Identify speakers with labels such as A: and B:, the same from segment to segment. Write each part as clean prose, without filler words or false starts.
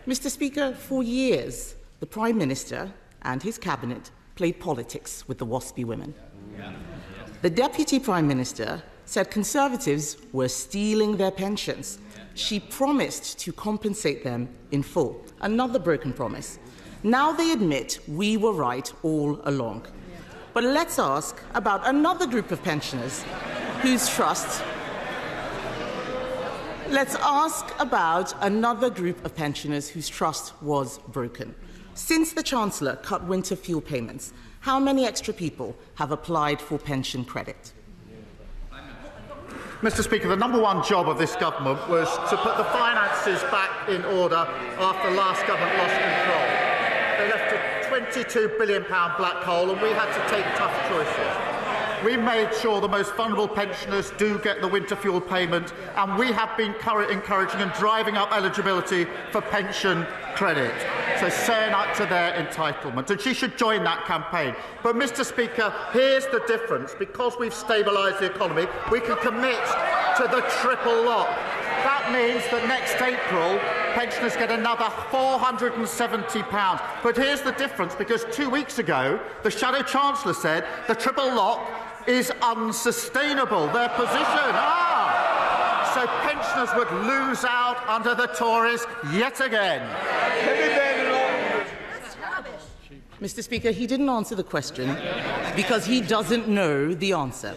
A: Mr. Speaker, for years, the Prime Minister and his cabinet played politics with the WASPy women. The Deputy Prime Minister said Conservatives were stealing their pensions. She promised to compensate them in full. Another broken promise. Now they admit we were right all along. But let's ask about another group of pensioners whose trust... Let's ask about another group of pensioners whose trust was broken. Since the Chancellor cut winter fuel payments, how many extra people have applied for pension credit?
B: Mr. Speaker, the number one job of this government was to put the finances back in order after the last government lost control. They left a £22 billion black hole and we had to take tough choices. We made sure the most vulnerable pensioners do get the winter fuel payment, and we have been encouraging and driving up eligibility for pension credit, so saying up to their entitlement. And she should join that campaign. But, Mr. Speaker, here's the difference. Because we've stabilised the economy, we can commit to the triple lock. That means that next April, pensioners get another £470. But here's the difference, because 2 weeks ago, the Shadow Chancellor said the triple lock is unsustainable. Their position, so pensioners would lose out under the Tories yet again.
A: Mr. Speaker, he didn't answer the question because he doesn't know the answer.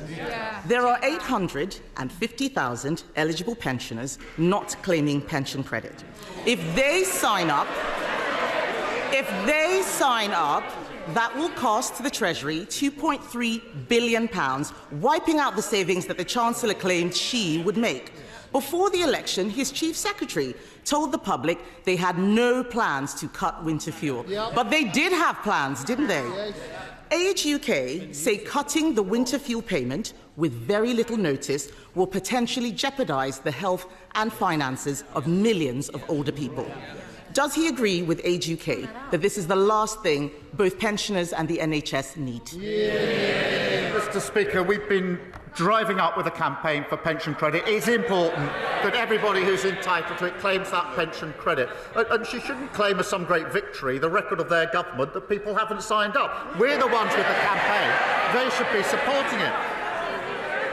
A: There are 850,000 eligible pensioners not claiming pension credit. If they sign up, that will cost the Treasury £2.3 billion, wiping out the savings that the Chancellor claimed she would make. Before the election, his Chief Secretary told the public they had no plans to cut winter fuel. But they did have plans, didn't they? Age UK say cutting the winter fuel payment with very little notice will potentially jeopardise the health and finances of millions of older people. Does he agree with Age UK that this is the last thing both pensioners and the NHS need?
B: Mr. Speaker, we've been driving up with a campaign for pension credit. It's important that everybody who's entitled to it claims that pension credit. And she shouldn't claim as some great victory the record of their government that people haven't signed up. We're the ones with the campaign. They should be supporting it.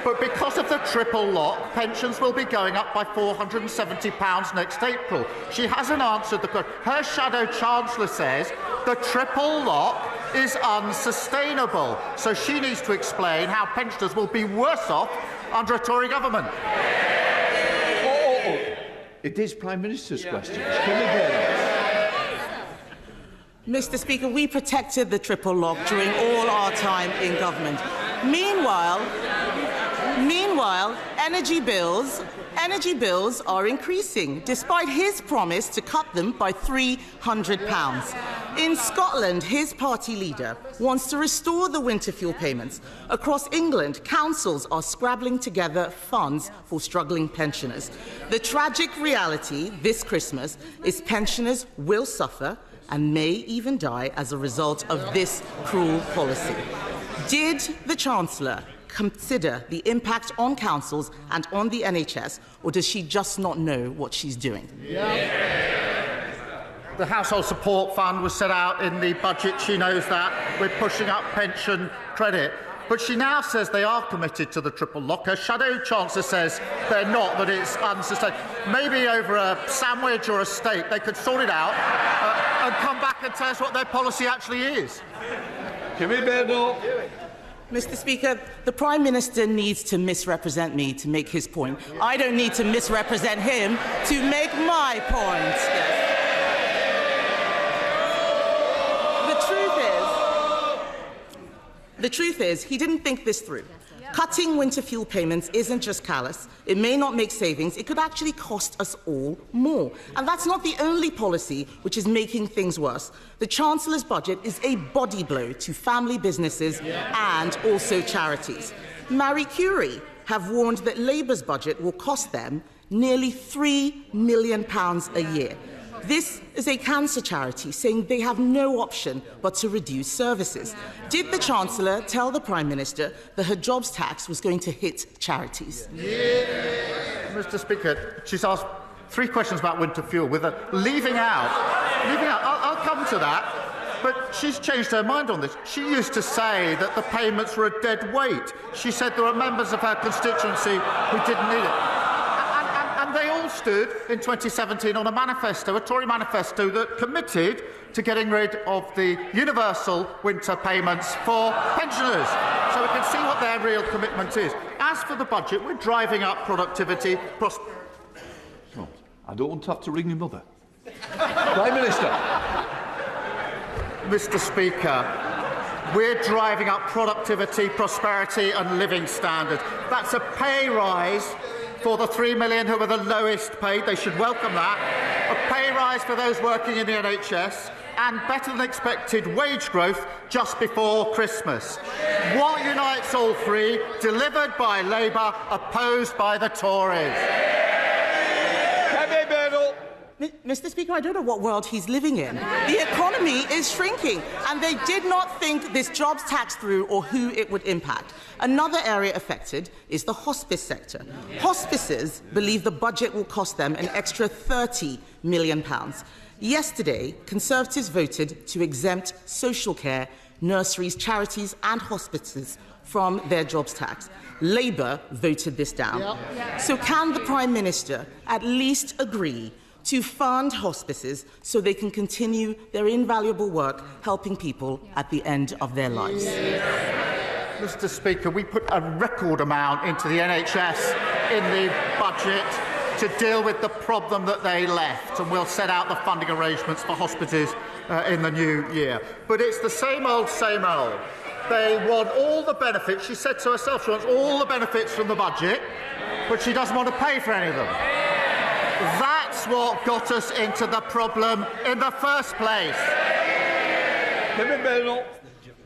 B: But because of the triple lock, pensions will be going up by £470 next April. She hasn't answered the question. Her Shadow Chancellor says the triple lock is unsustainable. So she needs to explain how pensioners will be worse off under a Tory government.
C: It is Prime Minister's question. Kemi Badenoch.
A: Mr. Speaker, we protected the triple lock during all our time in government. Meanwhile, energy bills are increasing, despite his promise to cut them by £300. In Scotland, his party leader wants to restore the winter fuel payments. Across England, councils are scrabbling together funds for struggling pensioners. The tragic reality this Christmas is pensioners will suffer and may even die as a result of this cruel policy. Did the Chancellor consider the impact on councils and on the NHS, or does she just not know what she's doing?
B: The Household Support Fund was set out in the budget. She knows that. We're pushing up pension credit. But she now says they are committed to the triple lock. Her Shadow Chancellor says they're not, that it's unsustainable. Maybe over a sandwich or a steak they could sort it out and come back and tell us what their policy actually is.
C: Kemi Badenoch.
A: Mr. Speaker, the Prime Minister needs to misrepresent me to make his point. I don't need to misrepresent him to make my point. Yes. The truth is, he didn't think this through. Cutting winter fuel payments isn't just callous. It may not make savings. It could actually cost us all more. And that's not the only policy which is making things worse. The Chancellor's budget is a body blow to family businesses and also charities. Marie Curie have warned that Labour's budget will cost them nearly £3 million a year. This is a cancer charity saying they have no option but to reduce services. Did the Chancellor tell the Prime Minister that her jobs tax was going to hit charities?
B: Mr. Speaker, she's asked 3 questions about winter fuel with a leaving out. I'll come to that. But she's changed her mind on this. She used to say that the payments were a dead weight. She said there were members of her constituency who didn't need it. And they all stood in 2017 on a manifesto, a Tory manifesto, that committed to getting rid of the universal winter payments for pensioners. So we can see what their real commitment is. As for the budget, we're driving up productivity.
C: I don't want to have to ring your mother. Prime Minister.
B: Mr. Speaker, we're driving up productivity, prosperity and living standards. That's a pay rise for the 3 million who are the lowest paid. They should welcome that. A pay rise for those working in the NHS and better than expected wage growth just before Christmas. What unites all three? Delivered by Labour, opposed by the Tories.
C: Kemi Badenoch.
A: Mr. Speaker, I don't know what world he's living in. The economy is shrinking, and they did not think this jobs tax through or who it would impact. Another area affected is the hospice sector. Hospices believe the budget will cost them an extra £30 million. Yesterday, Conservatives voted to exempt social care, nurseries, charities and hospices from their jobs tax. Labour voted this down. So can the Prime Minister at least agree to fund hospices so they can continue their invaluable work helping people at the end of their lives?
B: Mr. Speaker, we put a record amount into the NHS in the budget to deal with the problem that they left, and we'll set out the funding arrangements for hospices in the new year. But it's the same old, same old. They want all the benefits. She said to herself she wants all the benefits from the budget, but she doesn't want to pay for any of them. That's what got us into the problem in the first place.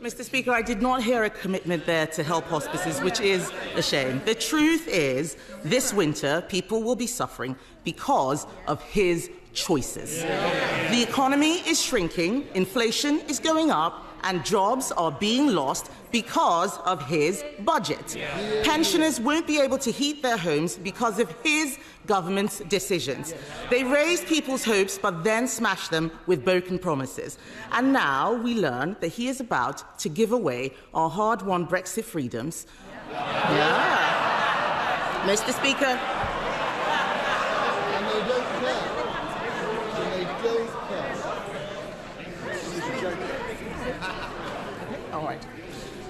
A: Mr. Speaker, I did not hear a commitment there to help hospices, which is a shame. The truth is, this winter, people will be suffering because of his choices. The economy is shrinking, inflation is going up, and jobs are being lost because of his budget. Pensioners won't be able to heat their homes because of his government's decisions. They raise people's hopes but then smash them with broken promises. And now we learn that he is about to give away our hard-won Brexit freedoms. Mr. Speaker.
D: And they don't care. And they don't care.
A: All right.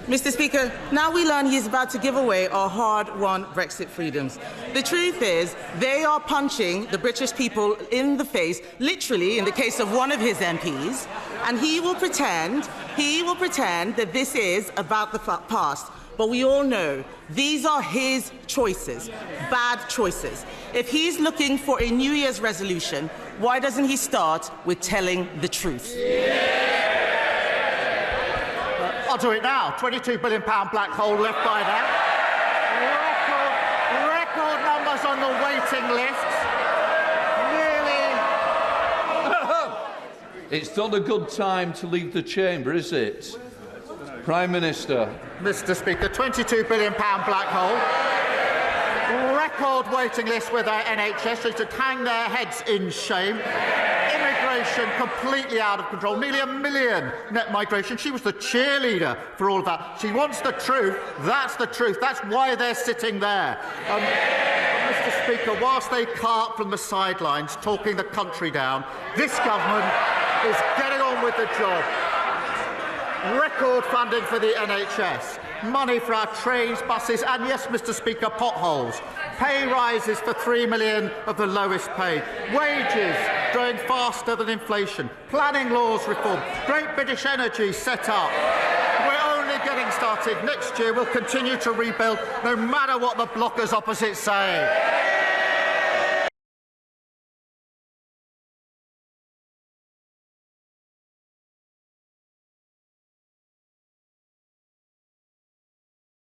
A: Mr. Speaker, now we learn he is about to give away our hard-won Brexit freedoms. The truth is, they are punching the British people in the face, literally in the case of one of his MPs, and he will pretend that this is about the past. But we all know these are his choices, bad choices. If he's looking for a New Year's resolution, why doesn't he start with telling the truth?
B: I'll do it now. £22 billion black hole left by them. Record numbers on the waiting lists. Nearly.
C: It's not a good time to leave the chamber, is it? Prime Minister.
B: Mr. Speaker, £22 billion black hole. Record waiting list with our NHS. They should hang their heads in shame. Immigration completely out of control. Nearly 1 million net migration. She was the cheerleader for all of that. She wants the truth. That's the truth. That's why they're sitting there. Mr. Speaker, whilst they cart from the sidelines, talking the country down, this government is getting on with the job. Record funding for the NHS. Money for our trains, buses and, yes, Mr. Speaker, potholes. Pay rises for 3 million of the lowest paid. Wages growing faster than inflation. Planning laws reform. Great British Energy set up. We're only getting started. Next year we'll continue to rebuild no matter what the blockers opposite say.